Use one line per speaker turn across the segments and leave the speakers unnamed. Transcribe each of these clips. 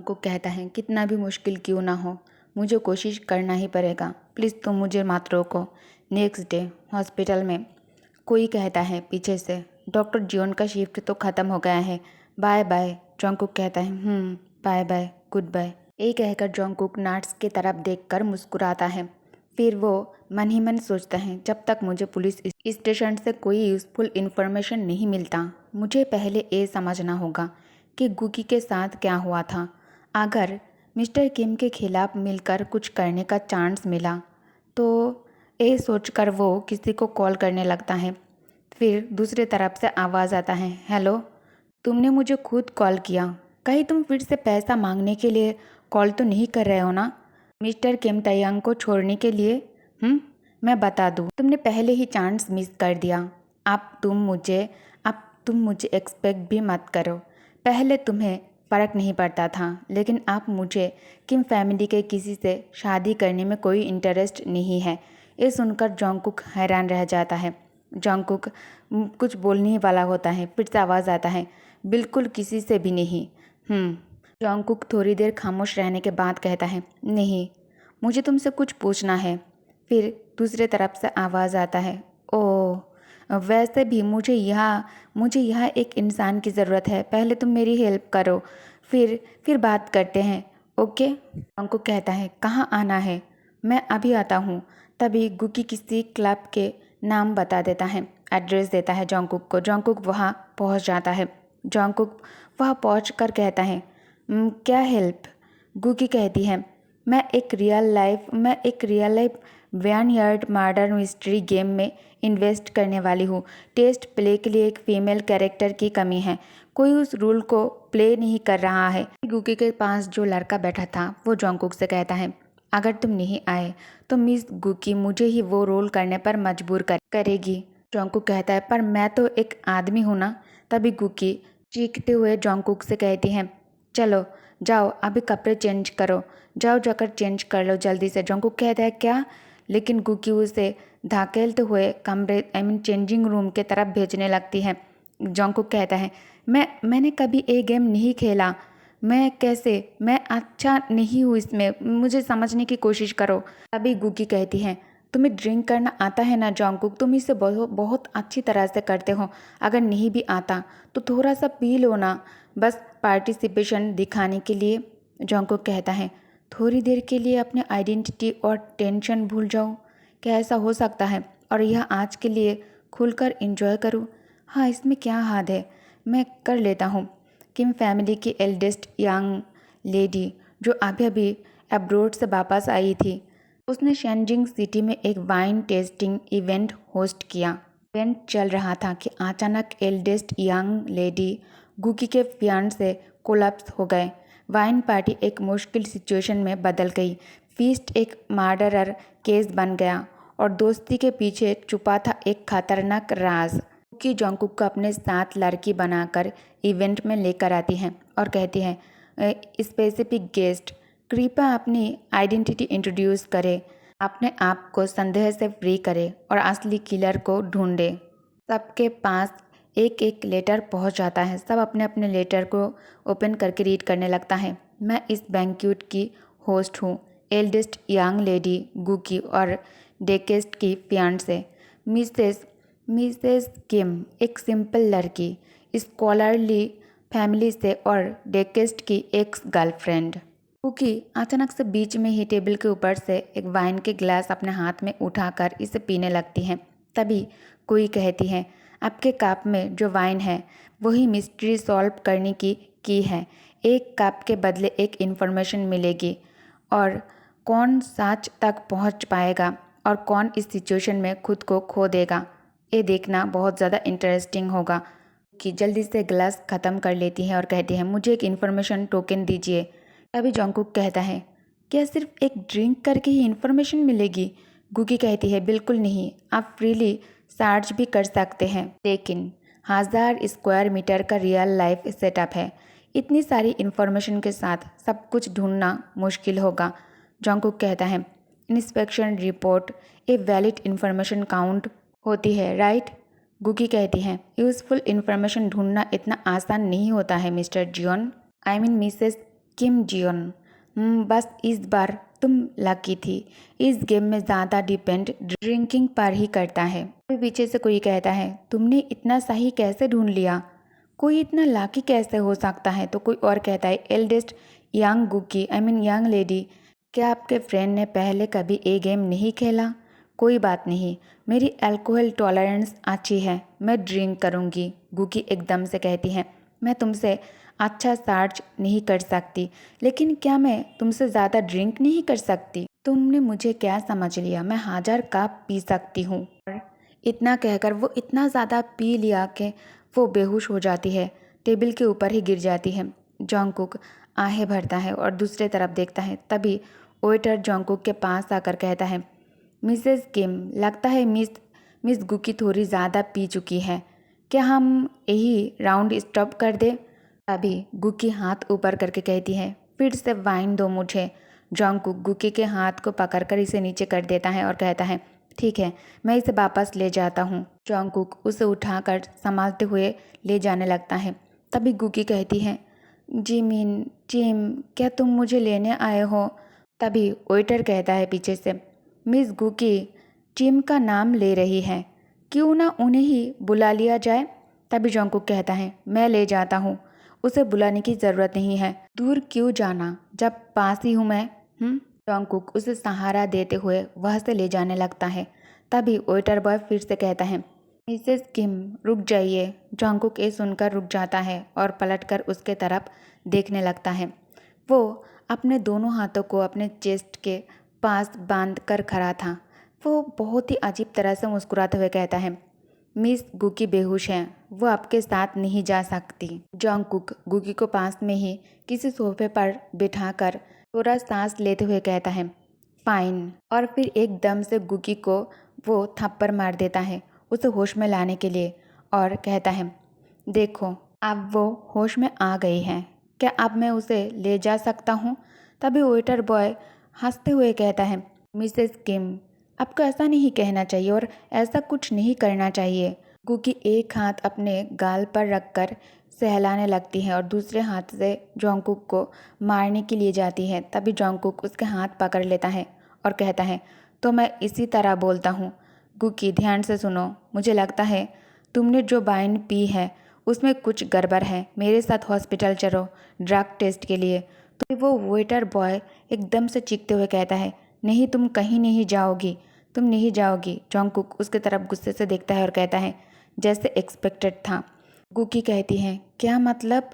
को कहता है कितना भी मुश्किल क्यों ना हो मुझे कोशिश करना ही पड़ेगा, प्लीज़ तुम मुझे मत रोको। नेक्स्ट डे हॉस्पिटल में कोई कहता है पीछे से, डॉक्टर जियोन का शिफ्ट तो ख़त्म हो गया है, बाय बाय। जॉन्गकुक कहता है बाय बाय, गुड बाय। ये कहकर जॉन्गकुक नर्स की तरफ देखकर मुस्कुराता है। फिर वो मन ही मन सोचता है जब तक मुझे पुलिस स्टेशन से कोई यूज़फुल इन्फॉर्मेशन नहीं मिलता मुझे पहले ये समझना होगा कि गुकी के साथ क्या हुआ था। अगर मिस्टर किम के खिलाफ मिलकर कुछ करने का चांस मिला तो ये सोचकर वो किसी को कॉल करने लगता है। फिर दूसरी तरफ से आवाज़ आता है, हेलो, तुमने मुझे खुद कॉल किया, कहीं तुम फिर से पैसा मांगने के लिए कॉल तो नहीं कर रहे हो ना मिस्टर किम तयांग को छोड़ने के लिए? मैं बता दूँ तुमने पहले ही चांस मिस कर दिया। अब तुम मुझे एक्सपेक्ट भी मत करो। पहले तुम्हें फ़र्क नहीं पड़ता था, लेकिन अब मुझे किम फैमिली के किसी से शादी करने में कोई इंटरेस्ट नहीं है। ये सुनकर जॉन्गकुक हैरान रह जाता है। जॉन्गकुक कुछ बोलने ही वाला होता है, फिर से आवाज़ आता है, बिल्कुल किसी से भी नहीं। जॉन्गकुक थोड़ी देर खामोश रहने के बाद कहता है, नहीं, मुझे तुमसे कुछ पूछना है। फिर दूसरी तरफ से आवाज़ आता है, ओह, वैसे भी मुझे यहाँ एक इंसान की ज़रूरत है, पहले तुम मेरी हेल्प करो, फिर बात करते हैं, ओके। जॉन्गकुक कहता है, कहाँ आना है? मैं अभी आता हूँ। तभी गुकी किसी क्लब के नाम बता देता है, एड्रेस देता है जॉन्गकुक को। जॉन्गकुक वहाँ पहुँच जाता है। जॉन्गकुक वहाँ पहुँच कर कहता है, क्या हेल्प? गुकी कहती है, मैं एक real life vineyard murder mystery game में इन्वेस्ट करने वाली हूँ। टेस्ट प्ले के लिए एक फीमेल कैरेक्टर की कमी है, कोई उस रूल को प्ले नहीं कर रहा है। गुकी के पास जो लड़का बैठा था वो जॉन्गकुक से कहता है, अगर तुम नहीं आए तो मिस गुकी मुझे ही वो रोल करने पर मजबूर करेगी। जॉन्गकुक कहता है, पर मैं तो एक आदमी हूँ ना। तभी गुकी चीखते हुए जॉन्गकुक से कहती है, चलो जाओ अभी कपड़े चेंज करो, जाओ जाकर चेंज कर लो जल्दी से। जॉन्गकुक कहता है, क्या? लेकिन गुकी उसे धकेलते हुए चेंजिंग रूम के तरफ भेजने लगती है। जॉन्गकुक कहता है, मैंने कभी ये गेम नहीं खेला, मैं अच्छा नहीं हूँ इसमें, मुझे समझने की कोशिश करो। अभी गुकी कहती है, तुम्हें ड्रिंक करना आता है ना जॉन्गकुक, तुम इसे बहुत अच्छी तरह से करते हो, अगर नहीं भी आता तो थोड़ा सा पी लो ना, बस पार्टिसिपेशन दिखाने के लिए। जॉन्गकुक कहता है, थोड़ी देर के लिए अपनी आइडेंटिटी और टेंशन भूल जाओ, क्या ऐसा हो सकता है? और यह आज के लिए खुलकर एंजॉय करूँ। हाँ, इसमें क्या हाथ है, मैं कर लेता हूँ। किम फैमिली की एल्डेस्ट यंग लेडी जो अभी अब्रोड से वापस आई थी, उसने शेनजिंग सिटी में एक वाइन टेस्टिंग इवेंट होस्ट किया। इवेंट चल रहा था कि अचानक एल्डेस्ट यंग लेडी गुकी के फियांसे कोलैप्स हो गए। वाइन पार्टी एक मुश्किल सिचुएशन में बदल गई। फीस्ट एक मर्डरर केस बन गया और दोस्ती के पीछे छुपा था एक खतरनाक राज। गुकी जॉन्गकुक को अपने साथ लड़की बनाकर इवेंट में लेकर आती है और कहती है, स्पेसिफिक गेस्ट कृपया अपनी आइडेंटिटी इंट्रोड्यूस करें, अपने आप को संदेह से फ्री करें और असली किलर को ढूंढे। सबके पास एक एक लेटर पहुंच जाता है। सब अपने अपने लेटर को ओपन करके रीड करने लगता है। मैं इस बैंक्वेट की होस्ट हूँ, एल्डेस्ट यंग लेडी गुकी और डेकेस्ट की फियांसे मिसेस किम, एक सिंपल लड़की, स्कॉलरली फैमिली से और डेकेस्ट की एक्स गर्लफ्रेंड। कुकी अचानक से बीच में ही टेबल के ऊपर से एक वाइन के गिलास अपने हाथ में उठाकर इसे पीने लगती है। तभी कोई कहती है, आपके कप में जो वाइन है वही मिस्ट्री सॉल्व करने की है। एक कप के बदले एक इन्फॉर्मेशन मिलेगी और कौन सच तक पहुंच पाएगा और कौन इस सिचुएशन में खुद को खो देगा, ये देखना बहुत ज़्यादा इंटरेस्टिंग होगा। कि जल्दी से गिलास ख़त्म कर लेती है और कहती है, मुझे एक इन्फॉर्मेशन टोकन दीजिए। तभी जॉन्गकुक कहता है, क्या सिर्फ एक ड्रिंक करके ही इन्फॉर्मेशन मिलेगी? गुकी कहती है, बिल्कुल नहीं, आप फ्रीली सर्च भी कर सकते हैं, लेकिन 1000 स्क्वायर मीटर का रियल लाइफ सेटअप है, इतनी सारी इन्फॉर्मेशन के साथ सब कुछ ढूंढना मुश्किल होगा। जॉन्गकुक कहता है, inspection report a valid information count होती है, राइट? गुकी कहती है, यूज़फुल इन्फॉर्मेशन ढूंढना इतना आसान नहीं होता है मिस्टर जियोन, मिसेस किम जियोन। बस इस बार तुम लकी थी। इस गेम में ज़्यादा डिपेंड ड्रिंकिंग पर ही करता है। पीछे से कोई कहता है, तुमने इतना सही कैसे ढूंढ लिया? कोई इतना लाकी कैसे हो सकता है? तो कोई और कहता है, एल्डेस्ट यंग गुकी यंग लेडी, क्या आपके फ्रेंड ने पहले कभी ये गेम नहीं खेला? कोई बात नहीं, मेरी अल्कोहल टॉलरेंस अच्छी है, मैं ड्रिंक करूँगी। गुकी एकदम से कहती है, मैं तुमसे अच्छा चार्ज नहीं कर सकती, लेकिन क्या मैं तुमसे ज़्यादा ड्रिंक नहीं कर सकती? तुमने मुझे क्या समझ लिया? मैं 1000 कप पी सकती हूँ। और इतना कहकर वो इतना ज़्यादा पी लिया कि वो बेहोश हो जाती है, टेबल के ऊपर ही गिर जाती है। जॉन्गकुक आहें भरता है और दूसरे तरफ देखता है। तभी वेटर जॉन्गकुक के पास आकर कहता है, मिसेस किम, लगता है मिस गुकी थोड़ी ज़्यादा पी चुकी है, क्या हम यही राउंड स्टॉप कर दें? तभी गुकी हाथ ऊपर करके कहती है, फिर से वाइन दो मुझे। जॉन्गकुक गुकी के हाथ को पकड़कर इसे नीचे कर देता है और कहता है, ठीक है, मैं इसे वापस ले जाता हूँ। जॉन्गकुक उसे उठाकर संभालते हुए ले जाने लगता है। तभी गुकी कहती है, जिम, क्या तुम मुझे लेने आए हो? तभी वेटर कहता है पीछे से, मिस गुकी जिम का नाम ले रही है, क्यों ना उन्हें ही बुला लिया जाए? तभी जॉन्गकुक कहता है, मैं ले जाता हूँ, उसे बुलाने की ज़रूरत नहीं है। दूर क्यों जाना जब पास ही हूँ मैं? जॉन्गकुक उसे सहारा देते हुए वह से ले जाने लगता है। तभी वेटर बॉय फिर से कहता है, मिसेस किम रुक जाइए। जॉन्गकुक ये सुनकर रुक जाता है और पलटकर उसके तरफ देखने लगता है। वो अपने दोनों हाथों को अपने चेस्ट के पास बांध कर खड़ा था। वो बहुत ही अजीब तरह से मुस्कुराते हुए कहता है, मिस गुकी बेहोश हैं, वो आपके साथ नहीं जा सकती। जॉन्गकुक गुकी को पास में ही किसी सोफे पर बिठाकर थोड़ा सांस लेते हुए कहता है, फाइन। और फिर एकदम से गुकी को वो थप्पड़ मार देता है उसे होश में लाने के लिए और कहता है, देखो अब वो होश में आ गई है, क्या अब मैं उसे ले जा सकता हूँ? तभी वेटर बॉय हंसते हुए कहता है, मिसेस किम, आपको ऐसा नहीं कहना चाहिए और ऐसा कुछ नहीं करना चाहिए। गुकी एक हाथ अपने गाल पर रखकर सहलाने लगती है और दूसरे हाथ से जॉन्गकुक को मारने के लिए जाती है। तभी जॉन्गकुक उसके हाथ पकड़ लेता है और कहता है, तो मैं इसी तरह बोलता हूँ। गुकी ध्यान से सुनो, मुझे लगता है तुमने जो वाइन पी है उसमें कुछ गड़बड़ है, मेरे साथ हॉस्पिटल चलो ड्रग टेस्ट के लिए। तो वो वेटर बॉय एकदम से चीखते हुए कहता है, नहीं, तुम कहीं नहीं जाओगी, तुम नहीं जाओगी। जॉन्गकुक उसके तरफ गुस्से से देखता है और कहता है, जैसे एक्सपेक्टेड था। गुकी कहती है, क्या मतलब?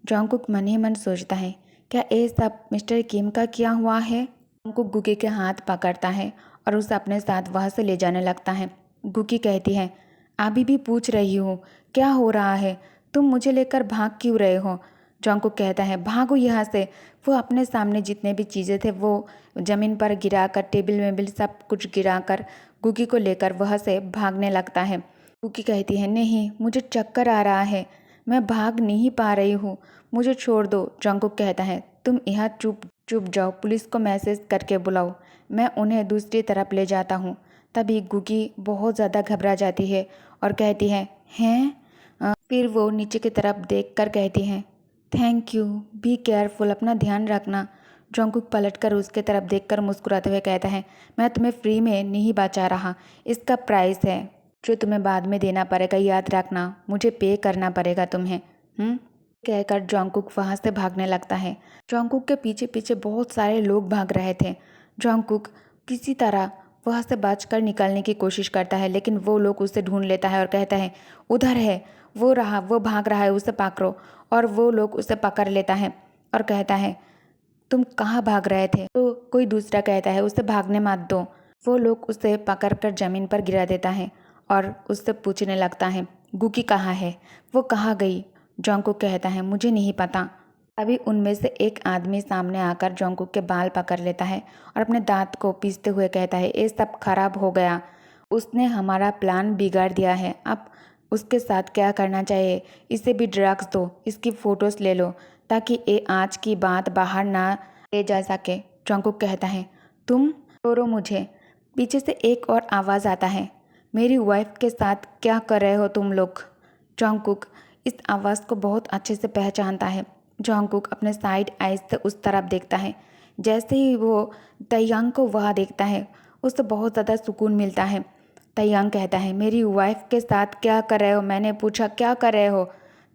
जॉन्गकुक मन ही मन सोचता है, क्या ये सब मिस्टर किम का किया हुआ है? जॉन्गकुक गुकी के हाथ पकड़ता है और उसे अपने साथ वहाँ से ले जाने लगता है। गुकी कहती है, अभी भी पूछ रही हूँ, क्या हो रहा है? तुम मुझे लेकर भाग क्यों रहे हो? जॉन्गकुक कहता है, भागो यहाँ से। वो अपने सामने जितने भी चीज़ें थे वो ज़मीन पर गिराकर, टेबल वेबल सब कुछ गिराकर गुकी को लेकर वह से भागने लगता है। गुकी कहती है, नहीं, मुझे चक्कर आ रहा है, मैं भाग नहीं पा रही हूँ, मुझे छोड़ दो। जॉन्गकुक कहता है, तुम यहाँ चुप चुप जाओ, पुलिस को मैसेज करके बुलाओ, मैं उन्हें दूसरी तरफ ले जाता हूँ। तभी गुकी बहुत ज़्यादा घबरा जाती है और कहती है, हैं? फिर वो नीचे की तरफ देख कर कहती है, थैंक यू, बी केयरफुल, अपना ध्यान रखना। जॉन्गकुक पलटकर उसके तरफ देखकर मुस्कुराते हुए कहता है, मैं तुम्हें फ्री में नहीं बचा रहा, इसका प्राइस है जो तुम्हें बाद में देना पड़ेगा, याद रखना, मुझे पे करना पड़ेगा तुम्हें। कहकर जॉन्गकुक वहाँ से भागने लगता है। जॉन्गकुक के पीछे पीछे बहुत सारे लोग भाग रहे थे। जॉन्गकुक किसी तरह वहाँ से बचकर निकलने की कोशिश करता है, लेकिन वो लोग उसे ढूंढ लेता है और कहता है, उधर है, वो रहा, वो भाग रहा है, उसे पकड़ो। और वो लोग उसे पकड़ लेता है और कहता है, तुम कहाँ भाग रहे थे? तो कोई दूसरा कहता है, उसे भागने मत दो। वो लोग उसे पकड़कर ज़मीन पर गिरा देता है और उससे पूछने लगता है, गुकी कहाँ है, वो कहाँ गई? जॉन्गकुक कहता है, मुझे नहीं पता। अभी उनमें से एक आदमी सामने आकर जॉन्गकुक के बाल पकड़ लेता है और अपने दांत को पीसते हुए कहता है, ये सब खराब हो गया, उसने हमारा प्लान बिगाड़ दिया है, अब उसके साथ क्या करना चाहिए? इसे भी ड्रग्स दो, इसकी फ़ोटोज़ ले लो ताकि ये आज की बात बाहर ना ले जा सके। जॉन्गकुक कहता है, तुम छोड़ो मुझे। पीछे से एक और आवाज़ आता है, मेरी वाइफ के साथ क्या कर रहे हो तुम लोग? जॉन्गकुक इस आवाज़ को बहुत अच्छे से पहचानता है। जॉन्गकुक अपने साइड आइज से उस तरफ देखता है। जैसे ही वो तैयांग को वहाँ देखता है उसे बहुत ज़्यादा सुकून मिलता है। तैयांग कहता है, मेरी वाइफ के साथ क्या कर रहे हो? मैंने पूछा क्या कर रहे हो?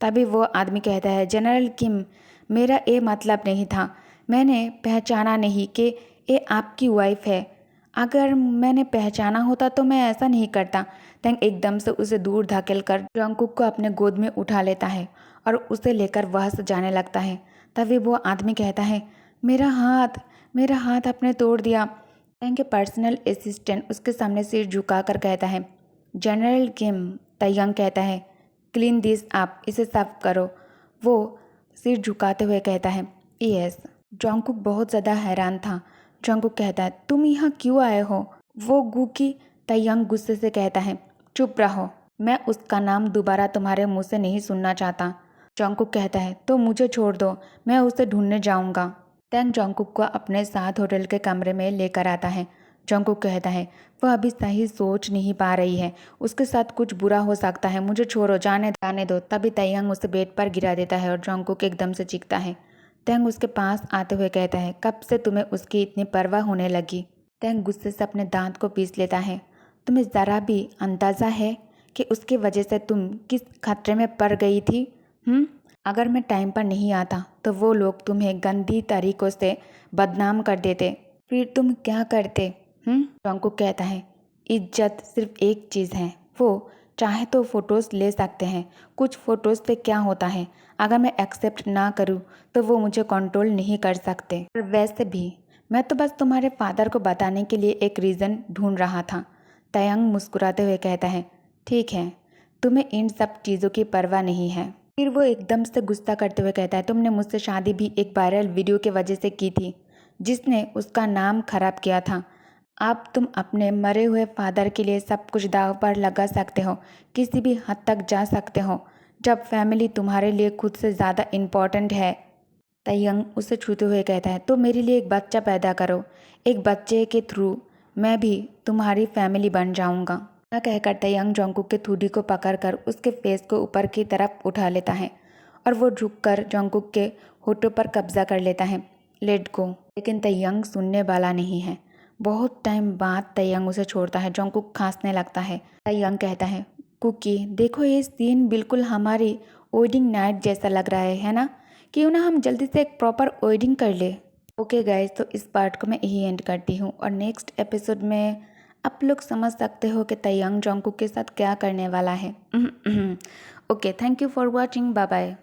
तभी वो आदमी कहता है, जनरल किम, मेरा ये मतलब नहीं था। मैंने पहचाना नहीं कि ये आपकी वाइफ है। अगर मैंने पहचाना होता तो मैं ऐसा नहीं करता। तैंग एकदम से उसे दूर धकेल कर जॉन्गकुक को अपने गोद में उठा लेता है और उसे लेकर वहाँ से जाने लगता है। तभी वो आदमी कहता है, मेरा हाथ आपने तोड़ दिया। तैंग के पर्सनल असिस्टेंट उसके सामने सिर झुकाकर कहता है, जनरल किम। तैयांग कहता है, क्लीन दिस आप, इसे साफ करो। वो सिर झुकाते हुए कहता है, यस। जॉन्गकुक बहुत ज़्यादा हैरान था। जॉन्गकुक कहता है, तुम यहाँ क्यों आए हो? वो गुकी। तैयांग गुस्से से कहता है, चुप रहो, मैं उसका नाम दोबारा तुम्हारे मुंह से नहीं सुनना चाहता। जॉन्गकुक कहता है, तो मुझे छोड़ दो, मैं उसे ढूंढने जाऊंगा। तैंग जॉन्गकुक को अपने साथ होटल के कमरे में लेकर आता है। जॉन्गकुक कहता है, वह अभी सही सोच नहीं पा रही है, उसके साथ कुछ बुरा हो सकता है, मुझे छोड़ो, जाने दो। तभी तैयांग उसे बेड पर गिरा देता है और जॉन्गकुक एकदम से चीखता है। तैंग उसके पास आते हुए कहता है, कब से तुम्हें उसकी इतनी परवाह होने लगी? तैंग गुस्से से अपने दांत को पीस लेता है। तुम्हें ज़रा भी अंदाज़ा है कि उसकी वजह से तुम किस खतरे में पड़ गई थी? अगर मैं टाइम पर नहीं आता तो वो लोग तुम्हें गंदी तरीक़ों से बदनाम कर देते, फिर तुम क्या करते? जॉन्गकुक कहता है, इज्जत सिर्फ एक चीज़ है, वो चाहे तो फ़ोटोज़ ले सकते हैं। कुछ फ़ोटोज़ पे क्या होता है, अगर मैं एक्सेप्ट ना करूँ तो वो मुझे कंट्रोल नहीं कर सकते। और वैसे भी मैं तो बस तुम्हारे फादर को बताने के लिए एक रीज़न ढूंढ रहा था। तैयांग मुस्कुराते हुए कहता है, ठीक है, तुम्हें इन सब चीज़ों की परवाह नहीं है। फिर वो एकदम से गुस्सा करते हुए कहता है, तुमने मुझसे शादी भी एक वायरल वीडियो की वजह से की थी जिसने उसका नाम खराब किया था। अब तुम अपने मरे हुए फादर के लिए सब कुछ दांव पर लगा सकते हो, किसी भी हद तक जा सकते हो, जब फैमिली तुम्हारे लिए खुद से ज़्यादा इम्पोर्टेंट है। तैयांग उसे छूते हुए कहता है, तो मेरे लिए एक बच्चा पैदा करो, एक बच्चे के थ्रू मैं भी तुम्हारी फैमिली बन जाऊंगा। ना कहकर तैयांग जॉन्गकुक के ठुड्डी को पकड़कर उसके फेस को ऊपर की तरफ उठा लेता है और वो झुककर जॉन्गकुक के होठों पर कब्जा कर लेता है। Let go. लेकिन तैयांग सुनने वाला नहीं है। बहुत टाइम बाद तैयांग उसे छोड़ता है। जॉन्गकुक खांसने लगता है। तैयांग कहता है, कुकी देखो, ये सीन बिल्कुल हमारी वेडिंग नाइट जैसा लग रहा है ना? क्यों ना हम जल्दी से एक प्रॉपर वेडिंग कर ले। ओके गाइज, तो इस पार्ट को मैं यही एंड करती हूँ और नेक्स्ट एपिसोड में आप लोग समझ सकते हो कि तैयांग जॉन्गकुक के साथ क्या करने वाला है। Okay, thank you for watching, bye bye.